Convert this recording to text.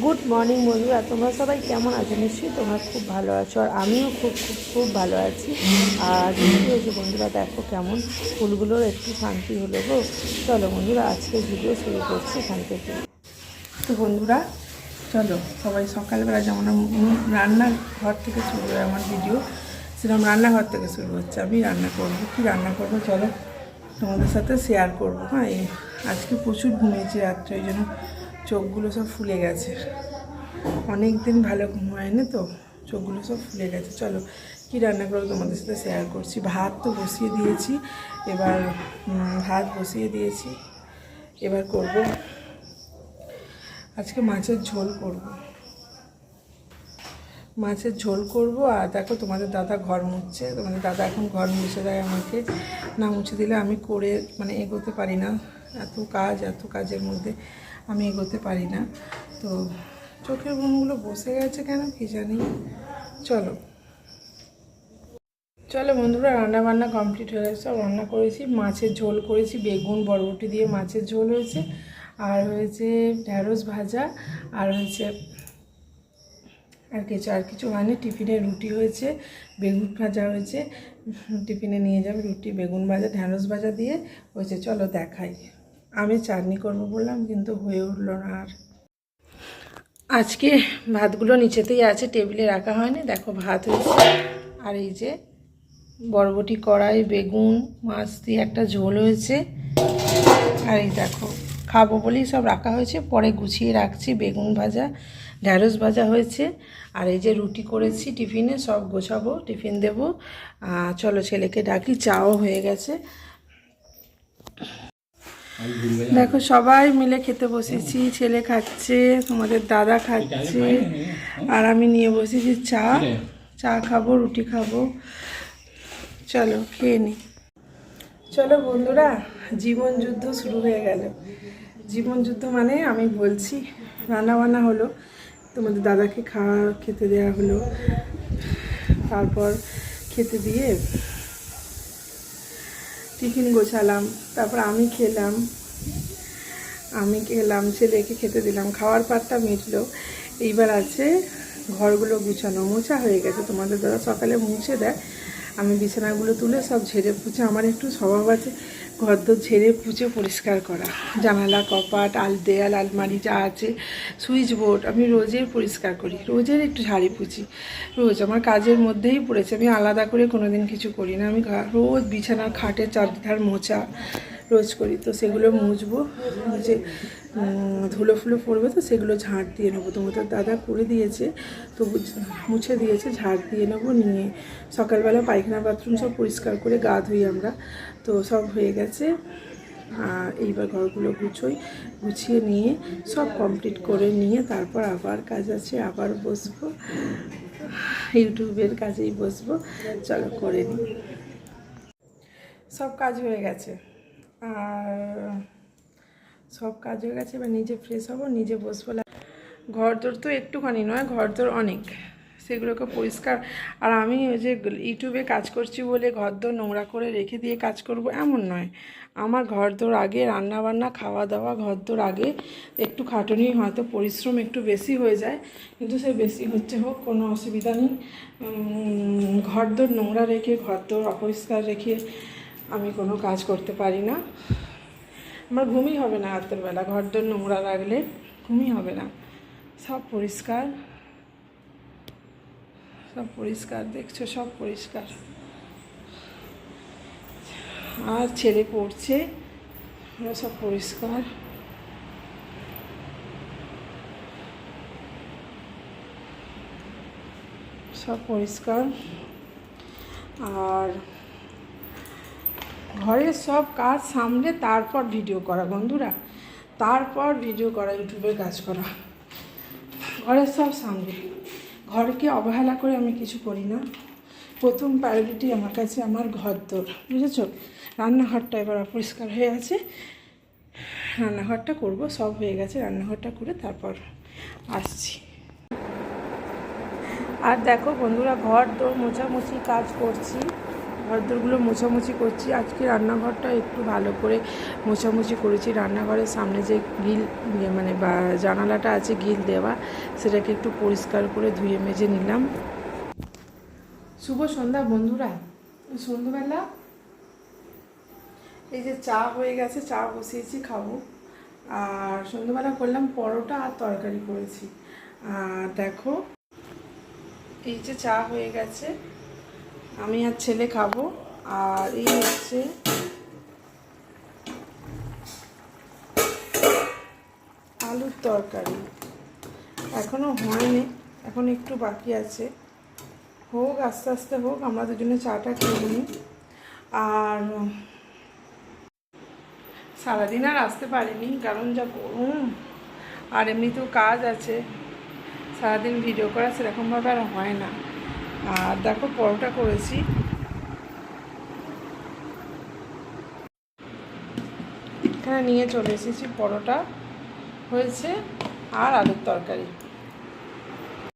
Good morning বন্ধুরা, তোমরা সবাই কেমন আছো? নিশ্চয়ই তোমরা খুব ভালো আছো, আর আমিও খুব খুব খুব ভালো আছি। আর বৃষ্টি হয়েছে বন্ধুরা, দেখো কেমন ফুলগুলোর একটু শান্তি হলো গো। চলো বন্ধুরা, আজকে ভিডিও শুরু করছি এখান থেকে। তো বন্ধুরা চলো, সবাই সকালবেলা যেমন রান্নাঘর থেকে শুরু হয় আমার ভিডিও, সেরকম রান্নাঘর থেকে শুরু হচ্ছে। আমি রান্না করবো, কী রান্না করবো চলো তোমাদের সাথে শেয়ার করবো। হ্যাঁ, আজকে প্রচুর ঘুমিয়েছি রাত্রে, ওই জন্য চোখগুলো সব ফুলে গেছে। অনেক দিন ভালো ঘুম হয়নি তো, চোখগুলো সব ফুলে গেছে। চলো কী রান্না করবো তোমাদের সাথে শেয়ার করছি। ভাত তো বসিয়ে দিয়েছি, এবার করব আজকে মাছের ঝোল করব। আর দেখো তোমাদের দাদা ঘর মুছছে। তোমাদের দাদা এখন ঘর মুছে দেয় আমাকে, না মুছে দিলে আমি করে এগোতে পারি না। এত কাজের মধ্যে আমি এগোতে পারি না। তো চোখের মনগুলো বসে গেছে কেন কি জানি। চলো বন্ধুরা, রান্না বান্না কমপ্লিট হয়ে গেছে। সব রান্না করেছি, মাছের ঝোল করেছি, বেগুন বরবটি দিয়ে মাছের ঝোল হয়েছে, আর হয়েছে ঢ্যাঁড়স ভাজা, আর হয়েছে আর কিছু হয়নি। টিফিনে রুটি হয়েছে, বেগুন ভাজা হয়েছে, টিফিনে নিয়ে যাবে রুটি, বেগুন ভাজা, ঢ্যাঁড়স ভাজা দিয়ে হয়েছে। চলো দেখাই। আমি চাটনি করবো বললাম, কিন্তু হয়ে উঠলো না। আর আজকে ভাতগুলো নিচেতেই আছে, টেবিলে রাখা হয়নি। দেখো ভাত হয়েছে, আর এই যে বরবটি কড়াই, বেগুন মাছ দিয়ে একটা ঝোল হয়েছে। আর এই দেখো খাবো বলেই সব রাখা হয়েছে, পরে গুছিয়ে রাখছি। বেগুন ভাজা, ঢ্যাঁড়স ভাজা হয়েছে, আর এই যে রুটি করেছি টিফিনে, সব গোছাবো, টিফিন দেবো। চলো ছেলেকে ডাকি, চাও হয়ে গেছে। দেখো সবাই মিলে খেতে বসেছি, ছেলে খাচ্ছে, তোমাদের দাদা খাচ্ছে, আর আমি নিয়ে বসেছি চা খাবো, রুটি খাবো। চলো খেয়ে নি। চলো বন্ধুরা, জীবন যুদ্ধ শুরু হয়ে গেল। জীবন যুদ্ধ মানে আমি বলছি, রান্নাবান্না হলো, তোমাদের দাদাকে খেতে দেওয়া হলো, তারপর খেতে দিয়ে টিফিন গোছালাম, তারপর আমি খেলাম, ছেলেকে খেতে দিলাম, খাওয়ার পাটটা মিটলো। এইবার আছে ঘরগুলো গুছানো। মোছা হয়ে গেছে, তোমাদের দাদা সকালে মুছে দেয়, আমি বিছানাগুলো তুলে সব ঝেড়ে পুছে, আমার একটু স্বভাব আছে ঘরদোর ঝেড়ে পুছে পরিষ্কার করা। জানালা, কপাট, দেয়াল, আলমারি যা আছে, সুইচ বোর্ড আমি রোজের পরিষ্কার করি, রোজের একটু ঝাড়ি পুছি, রোজ আমার কাজের মধ্যেই পড়েছে। আমি আলাদা করে কোনো দিন কিছু করি না, আমি রোজ বিছানার খাটের চারধার মোছা রোজ করি। তো সেগুলো মুছবো, মুছে ধুলো ফুলো পড়বে, তো সেগুলো ঝাঁট দিয়ে নেবো। তোমাদের দাদা করে দিয়েছে, তো মুছে দিয়েছে, ঝাঁট দিয়ে নেবো। নিয়ে সকালবেলা পায়খানা বাথরুম সব পরিষ্কার করে গা ধুই আমরা, তো সব হয়ে গেছে। আর এইবার ঘরগুলো গুছিয়ে নিয়ে সব কমপ্লিট করে নিয়ে তারপর আবার কাজ আছে, আবার বসবো, ইউটিউবের কাজেই বসবো। চলো করে নিই। সব কাজ হয়ে গেছে, এবার নিজে ফ্রেশ হবো, নিজে বসবো। ঘরদোর তো একটুখানি নয়, ঘরদোর অনেক, সেগুলোকে পরিষ্কার। আর আমি ওই যে ইউটিউবে কাজ করছি বলে ঘরদোর নোংরা করে রেখে দিয়ে কাজ করব এমন নয়। আমার ঘরদোর আগে রান্নাবান্না, খাওয়া দাওয়া, ঘরদোর আগে একটু খাটুনি, হয়তো পরিশ্রম একটু বেশি হয়ে যায়, কিন্তু সে বেশি হোক কোনো অসুবিধা নেই। ঘরদোর নোংরা রেখে, ঘরদোর অপরিষ্কার রেখে আমি কোনো কাজ করতে পারি না। আমার ঘুমই হবে না রাতের বেলা, ঘরদোর নোংরা রাখলে ঘুমই হবে না। সব পরিষ্কার, দেখছো, সব পরিষ্কার। আর ছেলে পড়ছে, সব পরিষ্কার। আর ঘরের সব কাজ সামলে তারপর ভিডিও করা বন্ধুরা, ইউটিউবের কাজ করা। ঘরের সব সামলে, ঘরকে অবহেলা করে আমি কিছু করি না। প্রথম প্রায়োরিটি আমার কাছে আমার ঘরদোর, বুঝেছো? রান্নাঘরটা এবার অপরিষ্কার হয়ে আছে, রান্নাঘরটা করব, সব হয়ে গেছে, রান্নাঘরটা করে তারপর আসছি। আর দেখো বন্ধুরা, ঘরদোর মোছামুছি কাজ করছি, ঘরদোরগুলো মোছামুছি করছি। আজকে রান্নাঘরটা একটু ভালো করে মোছামুছি করেছি। রান্নাঘরের সামনে যে গ্রিল মানে বা জানালাটা আছে গ্রিল দেওয়া, সেটাকে একটু পরিষ্কার করে ধুয়ে মেজে নিলাম। শুভ সন্ধ্যা বন্ধুরা। সন্ধ্যাবেলা এই যে চা হয়ে গেছে, চা বসিয়েছি, খাবো। আর সন্ধ্যাবেলা করলাম পরোটা আর তরকারি করেছি। আর দেখো এই যে চা হয়ে গেছে, আমি আর ছেলে খাবো। আর এই হচ্ছে আলুর তরকারি, এখনও হয়নি, এখন একটু বাকি আছে, হোক আস্তে আস্তে হোক, আমরা দুজনে চাটা খেয়ে নিই। আর সারাদিন আর আসতে পারিনি, কারণ যা গরম, আর এমনিতেও কাজ আছে, সারাদিন ভিডিও করা সেরকমভাবে আর হয় না। আর দেখো পরোটা করেছি, এখানে নিয়ে চলে এসেছি, পরোটা হয়েছে আর আলুর তরকারি।